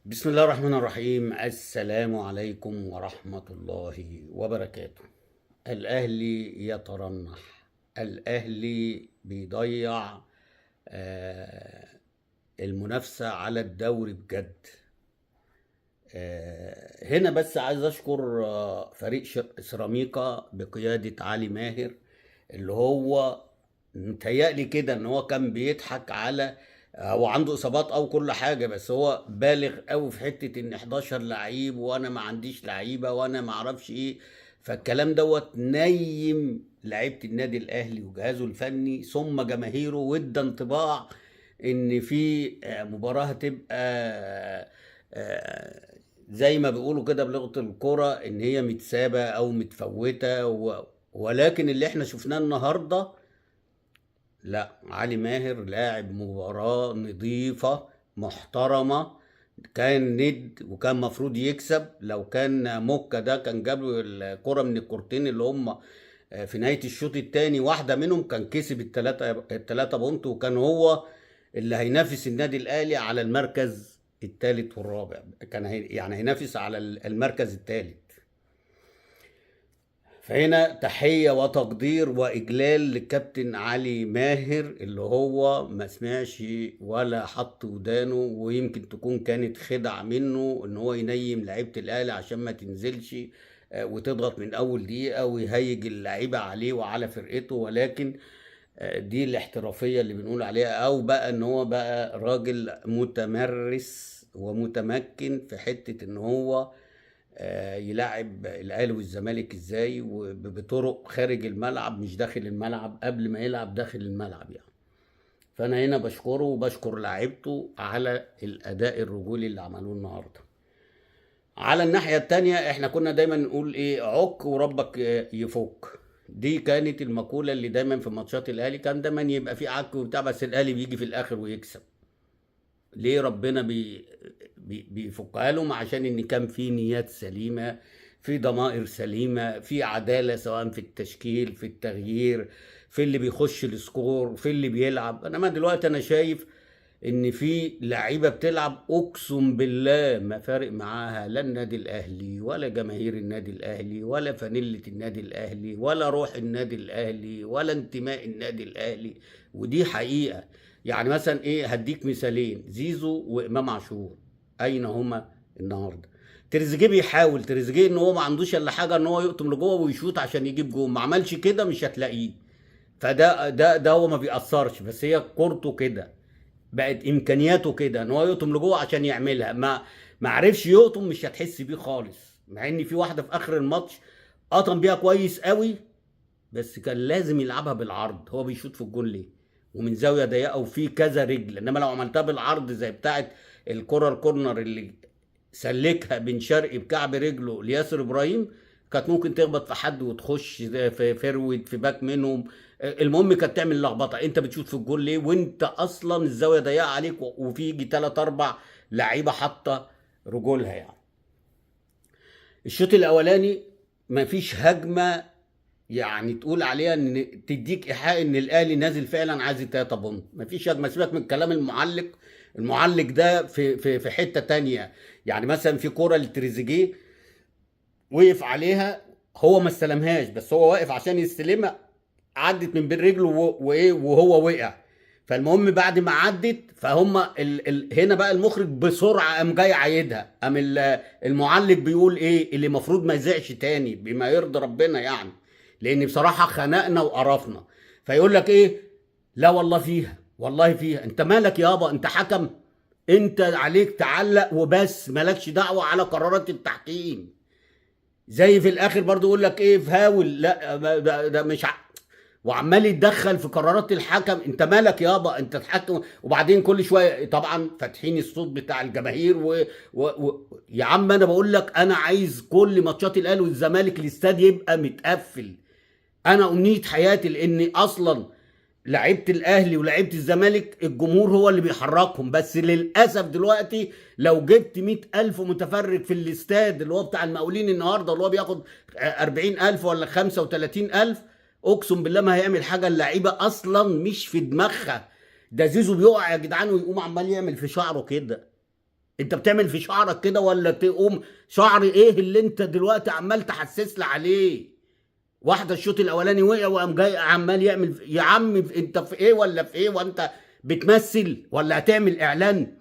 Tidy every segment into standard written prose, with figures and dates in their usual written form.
بسم الله الرحمن الرحيم. السلام عليكم ورحمة الله وبركاته. الأهلي يترنح، الأهلي بيضيع المنافسة على الدوري بجد. هنا بس عايز أشكر فريق سيراميكا بقيادة علي ماهر، اللي هو متهيألي كده ان هو كان بيضحك على هو عنده اصابات او كل حاجه، بس هو بالغ قوي في حته ان 11 لعيب وانا ما عنديش لعيبه وانا ما اعرفش ايه. فالكلام دوت نيم لعيبه النادي الاهلي وجهازه الفني ثم جماهيره، وادى انطباع ان في مباراه هتبقى زي ما بيقولوا كده بلغه الكوره ان هي متسابه او متفوته ولكن اللي احنا شفناه النهارده، لا، علي ماهر لاعب مباراة نظيفة محترمة. كان ند وكان مفروض يكسب. لو كان موكا ده كان جاب له الكرة من الكورتين اللي هم في نهاية الشوط الثاني، واحدة منهم كان كسب الثلاثة بونت، وكان هو اللي هينافس النادي الأهلي على المركز الثالث والرابع. كان يعني هينافس على المركز الثالث. فهنا تحية وتقدير وإجلال للكابتن علي ماهر، اللي هو ما سمعش ولا حط ودانه، ويمكن تكون كانت خدع منه إن هو ينيم لعيبة الأهلي عشان ما تنزلش وتضغط من أول دقيقة ويهيج اللعيبة عليه وعلى فرقته. ولكن دي الاحترافية اللي بنقول عليها، أو بقى إن هو بقى راجل متمرس ومتمكن في حتة إن هو يلعب الاهلي والزمالك ازاي، وبطرق خارج الملعب مش داخل الملعب، قبل ما يلعب داخل الملعب يعني. فانا هنا بشكره وبشكر لاعيبته على الاداء الرجولي اللي عملوه النهارده. على الناحيه التانيه احنا كنا دايما نقول ايه؟ عك وربك يفك. دي كانت المقوله اللي دايما في ماتشات الاهلي، كان دايما يبقى في عك وبتاع، بس الاهلي بيجي في الاخر ويكسب. ليه ربنا بيفكها لهم؟ عشان ان كان في نيات سليمه، في ضمائر سليمه، في عداله، سواء في التشكيل، في التغيير، في اللي بيخش السكور، في اللي بيلعب. انما دلوقتي انا شايف ان في لعيبه بتلعب اقسم بالله ما فارق معاها لا النادي الاهلي ولا جماهير النادي الاهلي ولا فانيله النادي الاهلي ولا روح النادي الاهلي ولا انتماء النادي الاهلي. ودي حقيقه. يعني مثلا ايه؟ هديك مثالين: زيزو وامام عاشور، اين هما النهارده؟ تريزيجيه بيحاول، تريزيجيه ان هو ما عندوش الا حاجه ان هو يقطم لجوه ويشوط عشان يجيب جول، ما عملش كده مش هتلاقيه. فده هو ما بيأثرش، بس هي كورته كده، بقت امكانياته كده ان هو يقطم لجوه عشان يعملها. ما عرفش يقطم، مش هتحس بيه خالص. مع ان في واحده في اخر الماتش قطم بيها كويس قوي، بس كان لازم يلعبها بالعرض. هو بيشوط في الجون ليه ومن زاويه ضيقه وفي كذا رجل؟ انما لو عملتها بالعرض زي بتاعه الكره الكورنر اللي سلكها بن شرقي بكعب رجله لياسر ابراهيم، كانت ممكن تخبط في حد وتخش في فيرود في باك منهم. المهم كانت تعمل لخبطه. انت بتشوط في الجول ليه وانت اصلا الزاويه ضيقه عليك وفي يجي 3 4 لعيبه حاطه رجولها يعني. الشوط الاولاني مفيش هجمه يعني تقول عليها ان تديك ايحاء ان الاهلي نازل فعلا عايز 3 بونت. مفيش هجمه. سيبك من كلام المعلق. المعلق ده في حته تانية. يعني مثلا في كوره لتريزيجيه وقف عليها، هو ما استلمهاش بس هو واقف عشان يستلمها، عدت من بين رجله وايه وهو وقع. فالمهم بعد ما عدت فهم هنا بقى المخرج بسرعه قام جاي عايدها، قام المعلق بيقول ايه اللي المفروض ما يذيعش تاني بما يرضي ربنا يعني، لان بصراحه خنقنا وقرفنا. فيقول لك ايه؟ لا والله فيها، والله فيها. انت مالك يابا؟ انت حكم؟ انت عليك تعلق وبس، مالكش دعوه على قرارات التحكيم. زي في الاخر برضو يقول لك ايه؟ فاول. لا ده مش وعمال يتدخل في قرارات الحكم. انت مالك يابا؟ انت تحكم. وبعدين كل شويه طبعا فاتحين الصوت بتاع الجماهير يا عم انا بقول لك انا عايز كل ماتشات الاهلي والزمالك الاستاد يبقى متقفل. انا امنيه حياتي، لان اصلا لعيبه الاهلي ولعيبه الزمالك الجمهور هو اللي بيحركهم. بس للاسف دلوقتي لو جبت 100,000 متفرج في الاستاد اللي هو بتاع المقاولين النهارده، اللي هو بياخد 40,000 ولا 35,000، اقسم بالله ما هيعمل حاجه. اللعيبه اصلا مش في دماغها. ده زيزو بيقع يا جدعان ويقوم عمال يعمل في شعره كده. انت بتعمل في شعرك كده ولا تقوم؟ شعر ايه اللي انت دلوقتي عمال تحسس لي عليه؟ واحده الشوط الاولاني وقع وقام جاي عمال يعمل يا عم انت في ايه ولا في ايه؟ وانت بتمثل ولا هتعمل اعلان؟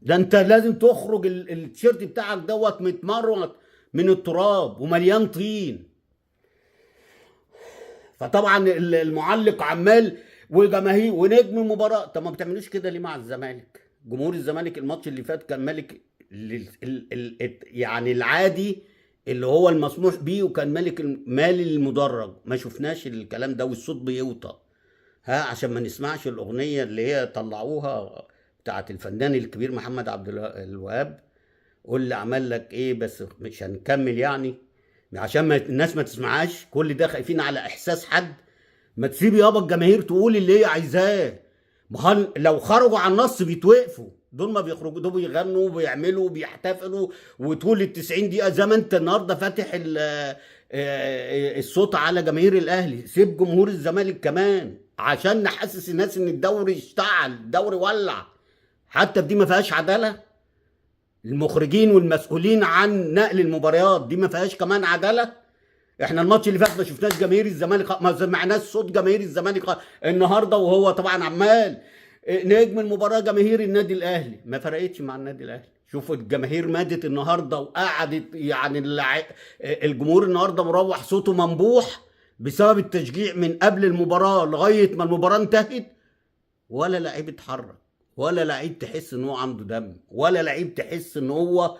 ده انت لازم تخرج التيشيرت بتاعك دوت متمرط من التراب ومليان طين. فطبعا المعلق عمال وجماهير ونجم المباراه. طب ما بتعملوش كده ليه مع الزمالك؟ جمهور الزمالك الماتش اللي فات كان مالك يعني العادي اللي هو المسموح بيه، وكان مالك مالي المدرج. ما شفناش الكلام ده والصوت بيوطى. ها، عشان ما نسمعش الاغنيه اللي هي طلعوها بتاعت الفنان الكبير محمد عبد الوهاب، قول لي عمل لك ايه؟ بس مش هنكمل يعني عشان ما الناس ما تسمعهاش. كل ده خايفين على احساس حد؟ ما تسيب يابا الجماهير تقول اللي هي عايزاه. ما لو خرجوا عن النص بيتوقفوا. دول ما بيخرجوا، دول بيغنوا وبيعملوا وبيحتفلوا وطول ال90 دقيقه زي ما انت النهارده فاتح الصوت على جماهير الاهلي. سيب جمهور الزمالك كمان عشان نحسس الناس ان الدوري اشتعل، الدوري ولع. حتى دي ما فيهاش عداله. المخرجين والمسؤولين عن نقل المباريات دي ما فيهاش كمان عداله. احنا الماتش اللي فات ما شفناش جماهير الزمالك، ما سمعناش صوت جماهير الزمالك النهارده، وهو طبعا عمال نجم المباراه جماهير النادي الاهلي. ما فرقتش مع النادي الاهلي. شوفوا الجماهير مادت النهارده وقعدت، يعني الجمهور النهارده مروح صوته منبوح بسبب التشجيع من قبل المباراه لغايه ما المباراه انتهت. ولا لعيب اتحرك، ولا لعيب تحس ان هو عنده دم، ولا لعيب تحس ان هو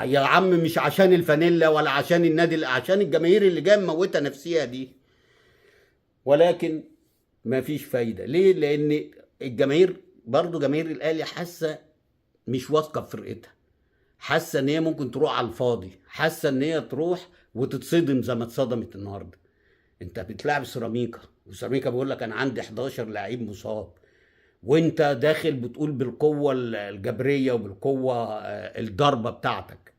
يا عم مش عشان الفانيلا ولا عشان النادي، عشان الجماهير اللي جايه مموته نفسيها دي. ولكن ما فيش فايده. ليه؟ لان الجماهير برضو جماهير الاهلي حاسه مش واثقه في فرقتها، حاسه ان هي ممكن تروح على الفاضي، حاسه ان هي تروح وتتصدم زي ما اتصدمت النهارده. انت بتلعب سيراميكا، وسيراميكا بيقول لك انا عندي 11 لعيب مصاب، وانت داخل بتقول بالقوه الجبريه وبالقوه الضربه بتاعتك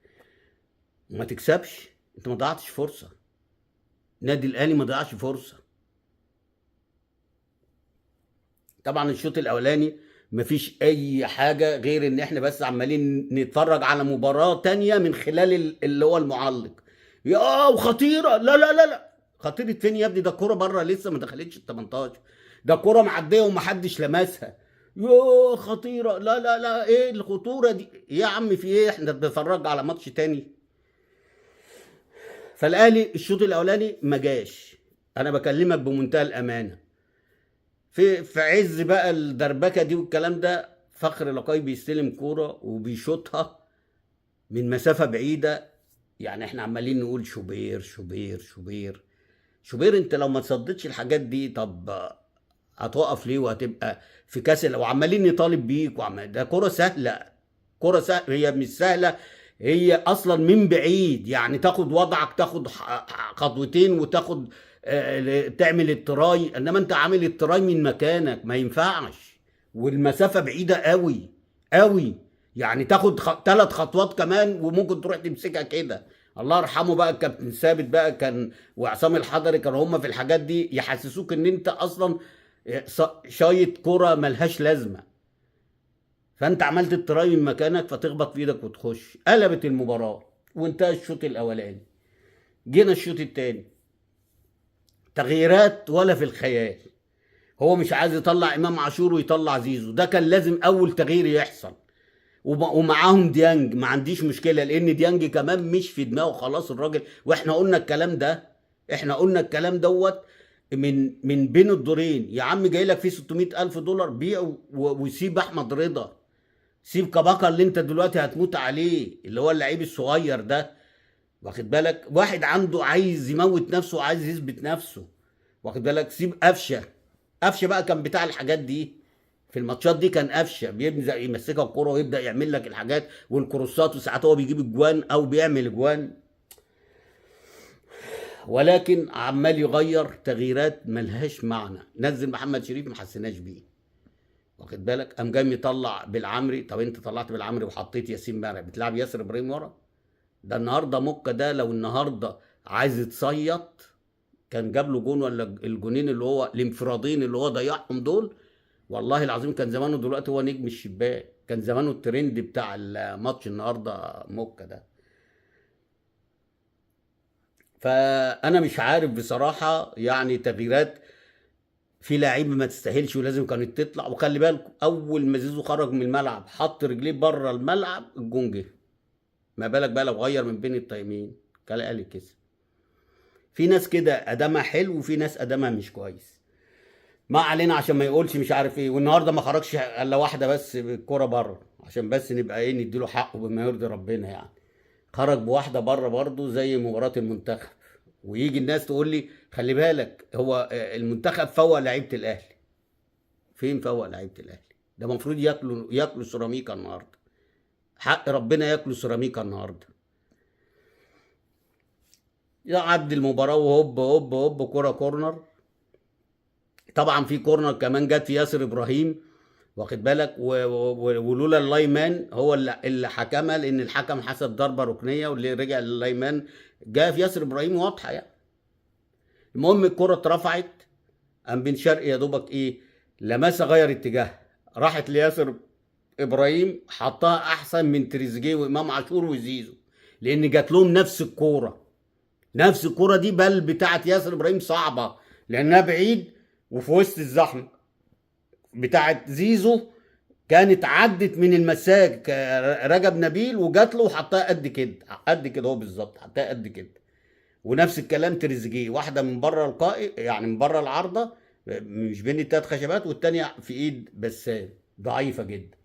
وما تكسبش. انت ما ضيعتش فرصه. نادي الاهلي ما ضيعش فرصه. طبعا الشوط الاولاني مفيش اي حاجه غير ان احنا بس عمالين نتفرج على مباراه تانية من خلال اللي هو المعلق. يا وخطيره، لا لا لا لا، خطيره فين يا ابني؟ ده كوره بره لسه ما دخلتش ال 18. ده كوره معديه ومحدش لمسها. يا خطيره، لا لا لا، ايه الخطوره دي يا عم؟ في ايه؟ احنا بنتفرج على ماتش تاني. فالاهلي الشوط الاولاني ما جاش. انا بكلمك بمنتهى الامانه. في عز بقى الدربكه دي والكلام ده، فخر لقاي بيستلم كوره وبيشوطها من مسافه بعيده. يعني احنا عمالين نقول شوبير شوبير شوبير شوبير. انت لو ما تصدتش الحاجات دي طب هتوقف ليه؟ وهتبقى في كاس وعمالين نطالب بيك ده كوره سهله. كوره سهله، هي مش سهله. هي اصلا من بعيد يعني تاخد وضعك، تاخد خطوتين وتاخد تعمل التراي. انما انت عامل التراي من مكانك، ما ينفعش. والمسافه بعيده قوي قوي، يعني تاخد 3 خطوات كمان وممكن تروح تمسكها كده. الله يرحمه بقى الكابتن ثابت بقى كان، وعصام الحضري كانوا هم في الحاجات دي يحسسوك ان انت اصلا شايط كرة ملهاش لازمه. فانت عملت التراي من مكانك فتخبط في ايدك وتخش. قلبت المباراه وانتهى الشوط الاولاني. جينا الشوط الثاني، تغييرات ولا في الخيال. هو مش عايز يطلع امام عاشور ويطلع زيزو، ده كان لازم اول تغيير يحصل. ومعاهم ديانج، ما عنديش مشكله لان ديانج كمان مش في دماغه خلاص الراجل. واحنا قلنا الكلام ده، احنا قلنا الكلام دوت من بين الدورين. يا عم جاي لك فيه 600 الف دولار، بيعه وسيب احمد رضا. سيب كباكا اللي انت دلوقتي هتموت عليه، اللي هو اللعيب الصغير ده. واخد بالك؟ واحد عنده عايز يموت نفسه وعايز يثبت نفسه. واخد بالك؟ سيب قفشه. قفشه بقى كان بتاع الحاجات دي في الماتشات دي. كان قفشه بيبدا يمسكها الكوره ويبدا يعمل لك الحاجات والكروسات، وساعات هو بيجيب اجوان او بيعمل اجوان. ولكن عمال يغير تغييرات ملهاش معنى. نزل محمد شريف ما حسيناش بيه. واخد بالك؟ قام جاي مطلع بالعمري. طب انت طلعت بالعمري وحطيت ياسين مرعي، بتلعب ياسر ابراهيم ورا؟ ده النهارده موكا ده لو النهارده عايز يتصيط كان جاب له جون ولا الجونين اللي هو الانفرادين اللي هو ضيعهم دول. والله العظيم كان زمانه دلوقتي هو نجم الشباك. كان زمانه الترند بتاع الماتش النهارده موكا ده. فانا مش عارف بصراحه، يعني تغييرات في لعيبه ما تستاهلش ولازم كانت تطلع. وخلي بالكم اول ما زيزو خرج من الملعب حط رجليه بره الملعب الجون جه، ما بالك بقى لو غير من بين التايمين كان الاهلي كسب. في ناس كده ادامها حلو وفي ناس ادامها مش كويس. ما علينا عشان ما يقولش مش عارف ايه. والنهارده ما خرجش الا واحده بس بالكوره بره، عشان بس نبقى ايه نديله حقه بما يرضي ربنا يعني. خرج بواحده بره برضه زي مباراه المنتخب. ويجي الناس تقول لي خلي بالك هو المنتخب فوق لعيبه الاهلي. فين فوق لعيبه الاهلي؟ ده المفروض ياكلوا سيراميكا النهارده. حق ربنا ياكلوا سيراميكا النهارده. يعدي المباراه وهوب هوب هوب كوره كورنر. طبعا في كورنر كمان جت في ياسر ابراهيم، واخد بالك، ولولا اللايمان هو اللي حكمها، لان الحكم حسب ضربه ركنيه واللي رجع لللايمان جاء في ياسر ابراهيم واضحه يعني. المهم الكره اترفعت، قام بن شرقي يا دوبك ايه لمسها غير اتجاه، راحت لياسر ابراهيم حطها احسن من تريزيجيه وامام عاشور وزيزو، لان جات لهم نفس الكوره. نفس الكوره دي بل بتاعت ياسر ابراهيم صعبه لانها بعيد وفي وسط الزحمه. بتاعت زيزو كانت عدت من المساك رجب نبيل وجات له وحطها قد كده قد كده، هو بالظبط حطها قد كده. ونفس الكلام تريزيجيه، واحده من بره القائم يعني من بره العارضه مش بين التلات خشبات، والتانيه في ايد بسام ضعيفه جدا.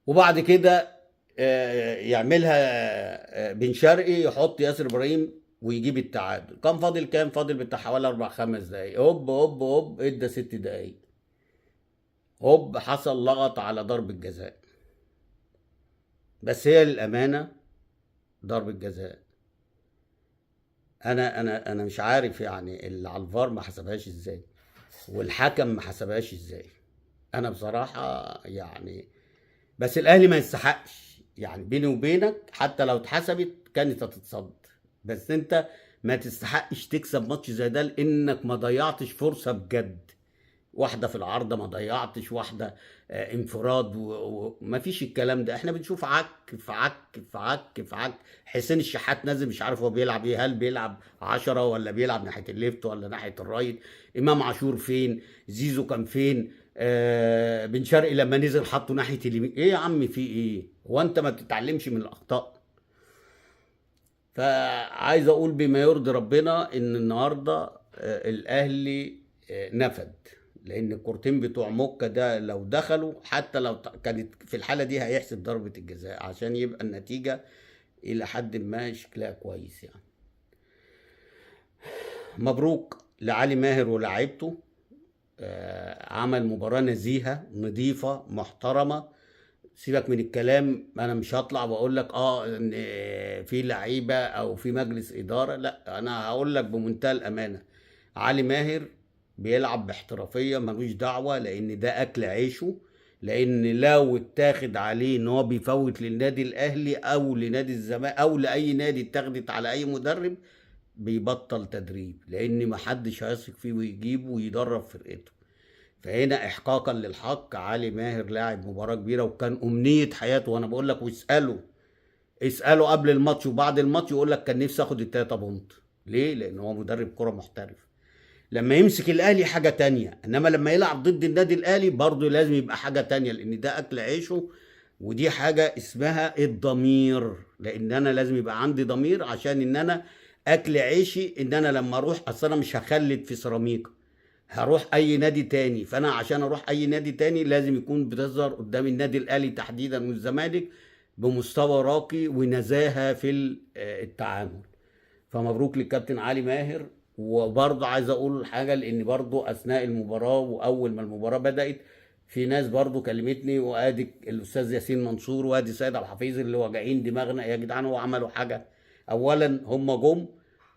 وبعد كده يعملها بن شرقي يحط ياسر ابراهيم ويجيب التعادل. كان فاضل كام؟ فاضل بتاع حوالي 4 5 دقايق، هوب هوب هوب ادى 6 دقايق، هوب حصل لغط على ضربة جزاء. بس هي للأمانة ضربة جزاء. أنا مش عارف يعني اللي على الفار ما حسبهاش إزاي والحكم ما حسبهاش إزاي. أنا بصراحة يعني بس الأهلي ما يستحقش يعني، بيني وبينك حتى لو اتحسبت كانت هتتصد. بس أنت ما تستحقش تكسب ماتش زي ده لأنك ما ضيعتش فرصة بجد. واحدة في العارضة ما ضيعتش، واحدة انفراد وما فيش الكلام ده. احنا بنشوف عك في عك في عك في عك. حسين الشحات نازل مش عارف هو بيلعب ايه، هل بيلعب 10 ولا بيلعب ناحية الليفت ولا ناحية الرايت؟ امام عاشور فين؟ زيزو كان فين؟ بن شرقي لما نزل حطه ناحية اليمين. ايه يا عم في ايه؟ هو انت ما بتتعلمش من الاخطاء؟ فعايز اقول بما يرضي ربنا ان النهارده الاهلي نفد، لان الكورتين بتوع موكا ده لو دخلوا حتى لو كانت في الحاله دي هيحسب ضربه الجزاء عشان يبقى النتيجه الى حد ما شكلها كويس يعني. مبروك لعلي ماهر ولاعيبته، عمل مباراه نزيهه نظيفه محترمه. سيبك من الكلام، انا مش هطلع واقول لك ان في لعيبه او في مجلس اداره، لا انا هقول لك بمنتهى الامانه علي ماهر بيلعب باحترافيه ملوش دعوه، لان ده اكل عيشه. لان لو اتاخد عليه ان هو بيفوت للنادي الاهلي او لنادي الزمالك او لاي نادي اتاخدت على اي مدرب بيبطل تدريب، لان محدش هيثق فيه ويجيبه ويدرب فرقته. فهنا احقاقا للحق علي ماهر لاعب مباراه كبيره وكان امنيه حياته. وانا بقول لك اساله قبل الماتش وبعد الماتش يقول لك كان نفسي اخد التلاته بونت. ليه؟ لان هو مدرب كره محترف. لما يمسك الاهلي حاجه تانية، انما لما يلعب ضد النادي الاهلي برضه لازم يبقى حاجه تانية، لان ده اكل عيشه. ودي حاجه اسمها الضمير، لان انا لازم يبقى عندي ضمير عشان ان انا اكل عيشي. ان انا لما اروح اصل انا مش هخلد في سيراميكا، هروح اي نادي تاني. فانا عشان اروح اي نادي تاني لازم يكون بتظهر قدام النادي الاهلي تحديدا والزمالك بمستوى راقي ونزاهه في التعامل. فمبروك للكابتن علي ماهر. وبرضه عايز اقول حاجه، لان برضه اثناء المباراه واول ما المباراه بدات في ناس برضه كلمتني، وادي الاستاذ ياسين منصور وادي سيد عبد الحفيظ اللي واجعين دماغنا يا جدعان. هو عملوا حاجه؟ اولا هم جم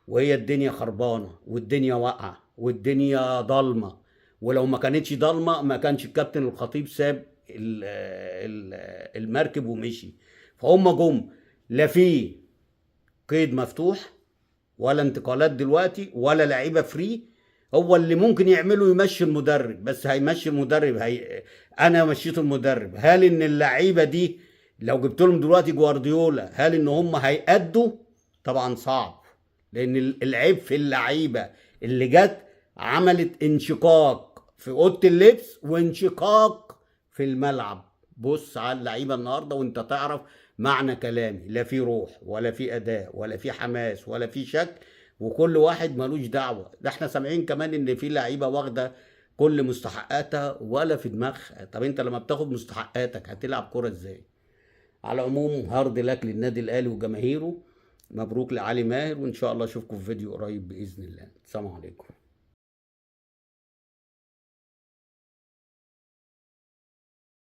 وهي الدنيا خربانه والدنيا واقعه والدنيا ضلمه، ولو ما كانتش ضلمه ما كانش الكابتن الخطيب ساب المركب ومشي. فهم جم لا في قيد مفتوح ولا انتقالات دلوقتي ولا لعيبه فري هو اللي ممكن يعمله يمشي المدرب، بس هيمشي المدرب انا مشيت المدرب، هل ان اللعيبه دي لو جبت لهم دلوقتي جوارديولا هل ان هم هيأدوا؟ طبعا صعب، لان العيب في اللعيبه اللي جت عملت انشقاق في اوضه اللبس وانشقاق في الملعب. بص على اللعيبه النهارده وانت تعرف معنى كلامي، لا في روح ولا في اداء ولا في حماس ولا في شكل، وكل واحد ملوش دعوه. ده احنا سامعين كمان ان في لعيبه واخده كل مستحقاتها ولا في دماغها. طب انت لما بتاخد مستحقاتك هتلعب كرة ازاي؟ على العموم هارد لك للنادي الاهلي وجماهيره، مبروك لعلي ماهر، وان شاء الله اشوفكم في فيديو قريب باذن الله. السلام عليكم.